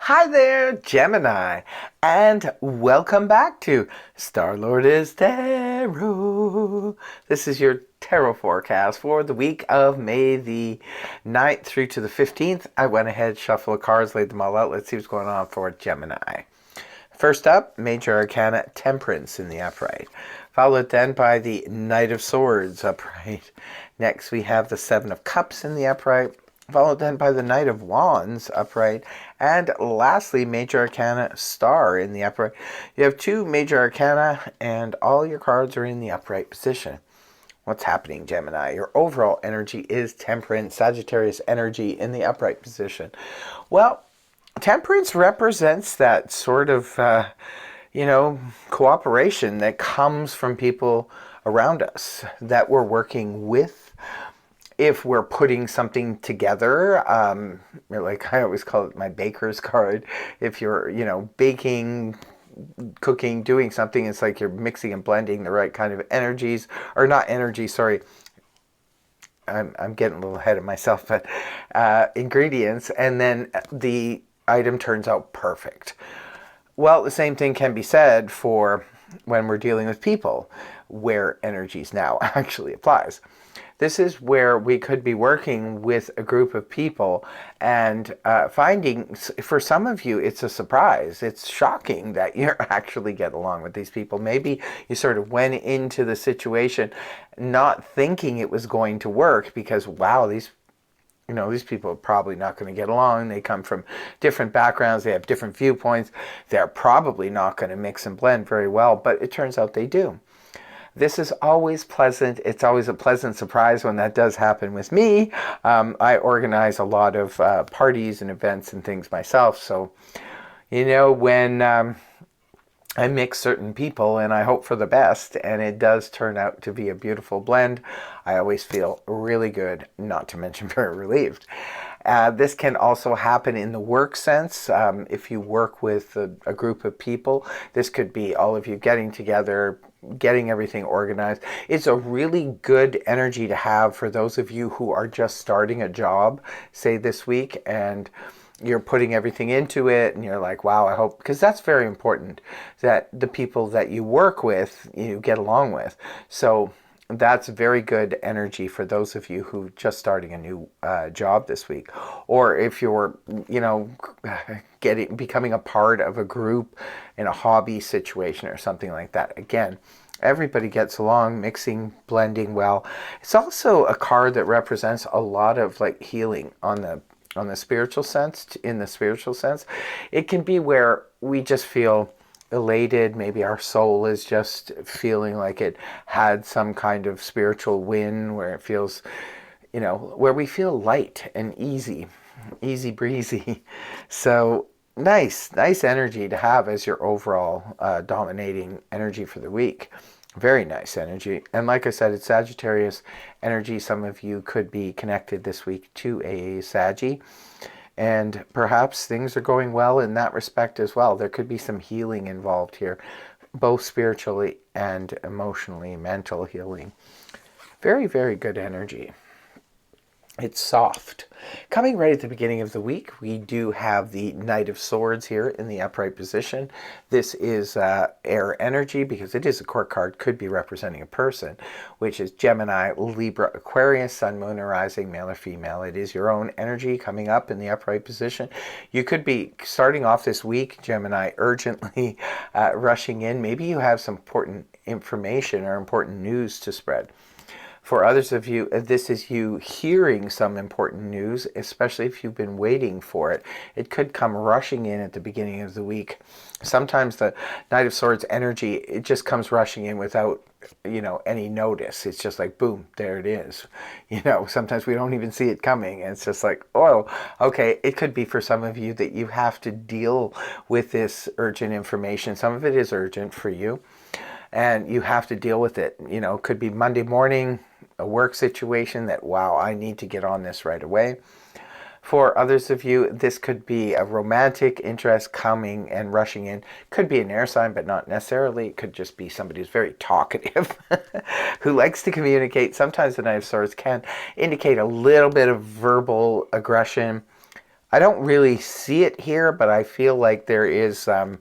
Hi there, Gemini, and welcome back to Star-Lord is Tarot. This is your tarot forecast for the week of May the 9th through to the 15th. I went ahead, shuffled the cards, laid them all out. Let's see what's going on for Gemini. First up, Major Arcana Temperance in the upright, followed then by the Knight of Swords upright. Next we have the Seven of Cups in the upright, followed then by the Knight of Wands upright, and lastly, Major Arcana Star in the upright. You have two Major Arcana, and all your cards are in the upright position. What's happening, Gemini? Your overall energy is Temperance, Sagittarius energy in the upright position. Well, Temperance represents that sort of, cooperation that comes from people around us that we're working with. If we're putting something together, like I always call it my baker's card. If you're, baking, cooking, doing something, it's like you're mixing and blending the right kind of energies, or not energy, sorry. I'm getting a little ahead of myself, but ingredients, and then the item turns out perfect. Well, the same thing can be said for when we're dealing with people, where energies now actually applies. This is where we could be working with a group of people and finding, for some of you, it's a surprise. It's shocking that you actually get along with these people. Maybe you sort of went into the situation not thinking it was going to work because, wow, these people are probably not going to get along. They come from different backgrounds. They have different viewpoints. They're probably not going to mix and blend very well, but it turns out they do. This is always pleasant. It's always a pleasant surprise when that does happen with me. I organize a lot of parties and events and things myself. So, when I mix certain people and I hope for the best, and it does turn out to be a beautiful blend, I always feel really good, not to mention very relieved. This can also happen in the work sense. If you work with a group of people, this could be all of you getting together, getting everything organized. It's a really good energy to have for those of you who are just starting a job, say this week, and you're putting everything into it and you're like, wow, I hope, because that's very important that the people that you work with, you get along with. So that's very good energy for those of you who just starting a new job this week. Or if you're, becoming a part of a group in a hobby situation or something like that. Again, everybody gets along, mixing, blending well. It's also a card that represents a lot of like healing on the spiritual sense. In the spiritual sense, it can be where we just feel elated. Maybe our soul is just feeling like it had some kind of spiritual win, where it feels, where we feel light and easy breezy. So nice energy to have as your overall dominating energy for the week. Very nice energy. And like I said, it's Sagittarius energy. Some of you could be connected this week to a Saggy. And perhaps things are going well in that respect as well. There could be some healing involved here, both spiritually and emotionally, mental healing. Very, very good energy. It's soft. Coming right at the beginning of the week, we do have the Knight of Swords here in the upright position. This is air energy because it is a court card, could be representing a person, which is Gemini, Libra, Aquarius, Sun, Moon, or Rising, male or female. It is your own energy coming up in the upright position. You could be starting off this week, Gemini, urgently rushing in. Maybe you have some important information or important news to spread. For others of you, this is you hearing some important news, especially if you've been waiting for it. It could come rushing in at the beginning of the week. Sometimes the Knight of Swords energy, it just comes rushing in without, any notice. It's just like, boom, there it is. Sometimes we don't even see it coming. And it's just like, oh, okay. It could be for some of you that you have to deal with this urgent information. Some of it is urgent for you, and you have to deal with it. It could be Monday morning, a work situation that, wow, I need to get on this right away. For others of you, this could be a romantic interest coming and rushing in. Could be an air sign, but not necessarily. It could just be somebody who's very talkative, who likes to communicate. Sometimes the Knight of Swords can indicate a little bit of verbal aggression, I don't really see it here, but I feel like there is some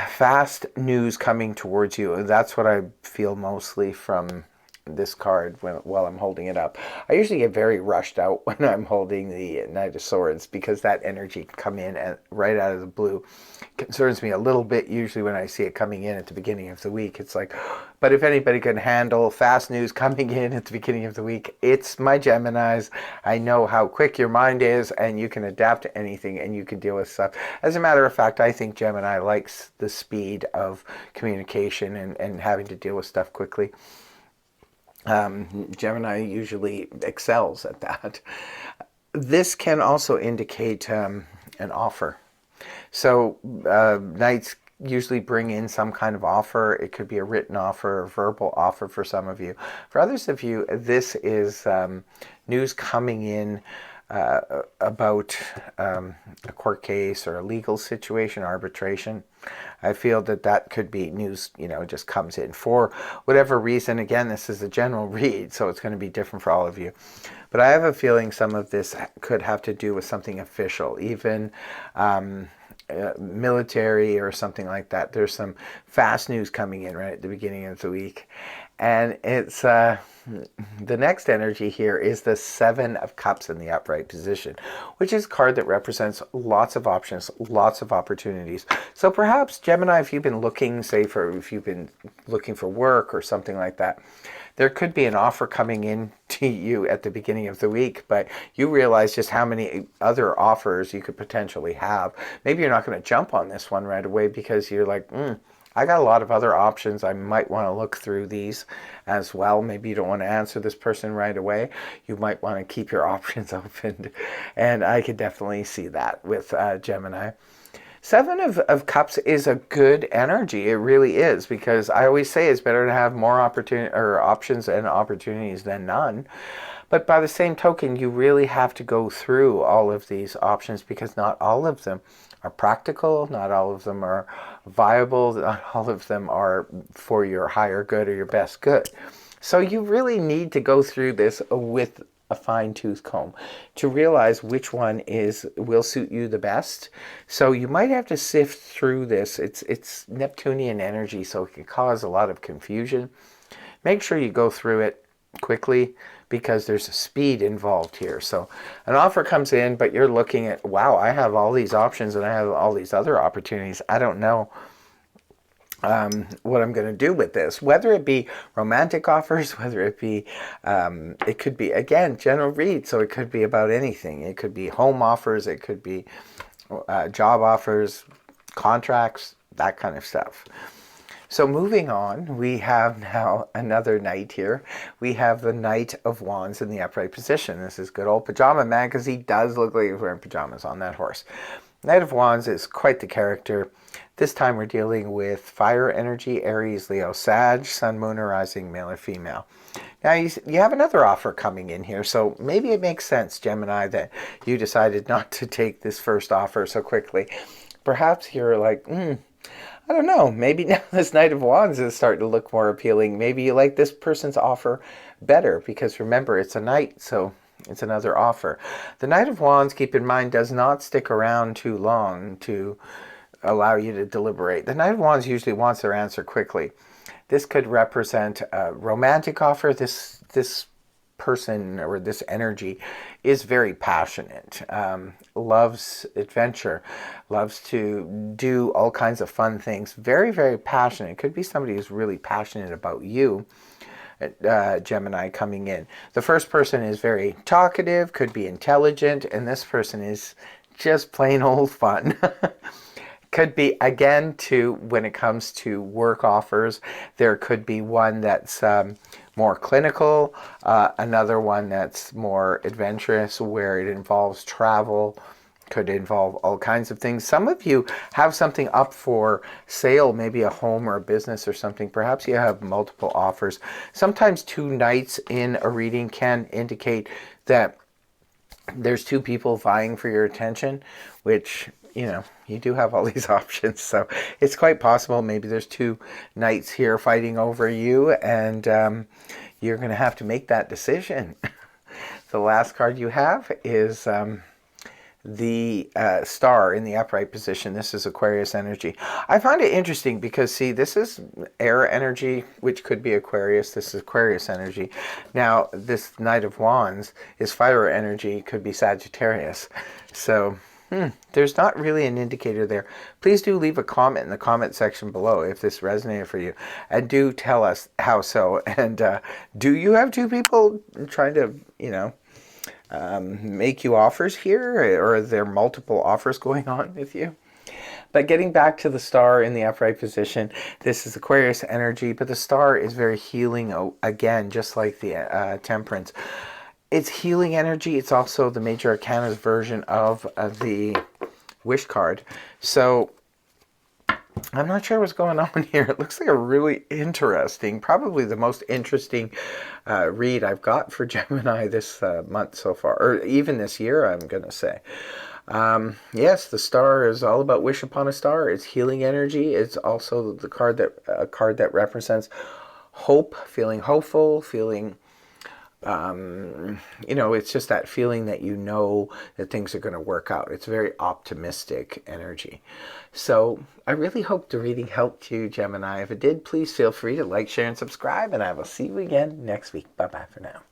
fast news coming towards you. That's what I feel mostly from this card while I'm holding it up. I usually get very rushed out when I'm holding the Knight of Swords because that energy can come in right out of the blue. It concerns me a little bit usually when I see it coming in at the beginning of the week. It's like, but if anybody can handle fast news coming in at the beginning of the week, it's my Geminis. I know how quick your mind is, and you can adapt to anything, and you can deal with stuff. As a matter of fact, I think Gemini likes the speed of communication and having to deal with stuff quickly. Gemini usually excels at that. This can also indicate an offer. So Knights usually bring in some kind of offer. It could be a written offer, a verbal offer for some of you. For others of you, this is news coming in about a court case or a legal situation, arbitration. I feel that that could be news, just comes in for whatever reason. Again, this is a general read, so it's going to be different for all of you. But I have a feeling some of this could have to do with something official, even military or something like that. There's some fast news coming in right at the beginning of the week. And it's the next energy here is the Seven of Cups in the upright position, which is a card that represents lots of options, lots of opportunities. So perhaps Gemini, if you've been looking, if you've been looking for work or something like that, there could be an offer coming in to you at the beginning of the week, but you realize just how many other offers you could potentially have. Maybe you're not going to jump on this one right away because you're like, I got a lot of other options. I might want to look through these as well. Maybe you don't want to answer this person right away. You might want to keep your options open. And I could definitely see that with Gemini. Seven of Cups is a good energy. It really is, because I always say it's better to have more options and opportunities than none. But by the same token, you really have to go through all of these options because not all of them are practical, not all of them are viable, not all of them are for your higher good or your best good. So you really need to go through this with a fine-tooth comb to realize which one will suit you the best. So you might have to sift through this. It's Neptunian energy, so it can cause a lot of confusion. Make sure you go through it quickly because there's a speed involved here. So an offer comes in, but you're looking at, wow, I have all these options and I have all these other opportunities. I don't know what I'm going to do with this, whether it be romantic offers, whether it be, it could be, again, general read, so it could be about anything. It could be home offers, it could be job offers, contracts, that kind of stuff. So moving on, we have now another knight here. We have the Knight of Wands in the upright position. This is good old Pajama Man, because he does look like he's wearing pajamas on that horse. Knight of Wands is quite the character. This time we're dealing with fire energy, Aries, Leo, Sag, Sun, Moon, or Rising, male or female. Now you have another offer coming in here, so maybe it makes sense, Gemini, that you decided not to take this first offer so quickly. Perhaps you're like, I don't know, maybe now this Knight of Wands is starting to look more appealing. Maybe you like this person's offer better, because remember, it's a knight, so it's another offer. The Knight of Wands, keep in mind, does not stick around too long to allow you to deliberate. The Knight of Wands usually wants their answer quickly. This could represent a romantic offer. This person or this energy is very passionate, loves adventure, loves to do all kinds of fun things. Very, very passionate. It could be somebody who's really passionate about you. Gemini coming in. The first person is very talkative, could be intelligent, and this person is just plain old fun. Could be, again, when it comes to work offers, there could be one that's more clinical, another one that's more adventurous, where it involves travel, could involve all kinds of things. Some of you have something up for sale, maybe a home or a business or something. Perhaps you have multiple offers. Sometimes two knights in a reading can indicate that there's two people vying for your attention, which, you do have all these options. So it's quite possible maybe there's two knights here fighting over you, and you're going to have to make that decision. The last card you have is the star in the upright position. This is Aquarius energy. I find it interesting because, see, this is air energy, which could be Aquarius. This is Aquarius energy. Now, this Knight of Wands is fire energy, could be Sagittarius. So, there's not really an indicator there. Please do leave a comment in the comment section below if this resonated for you. And do tell us how so. And do you have two people trying to, make you offers here, or are there multiple offers going on with you? But getting back to the star in the upright position, this is Aquarius energy, but the star is very healing again, just like the Temperance. It's healing energy. It's also the Major Arcana's version of the Wish card. So I'm not sure what's going on here. It looks like a really interesting, probably the most interesting read I've got for Gemini this month so far, or even this year, I'm going to say. Yes, the star is all about wish upon a star. It's healing energy. It's also the card that represents hope, feeling hopeful, feeling it's just that feeling that that things are going to work out. It's very optimistic energy. So I really hope the reading helped you, Gemini. If it did, please feel free to like, share, and subscribe, and I will see you again next week. Bye-bye for now.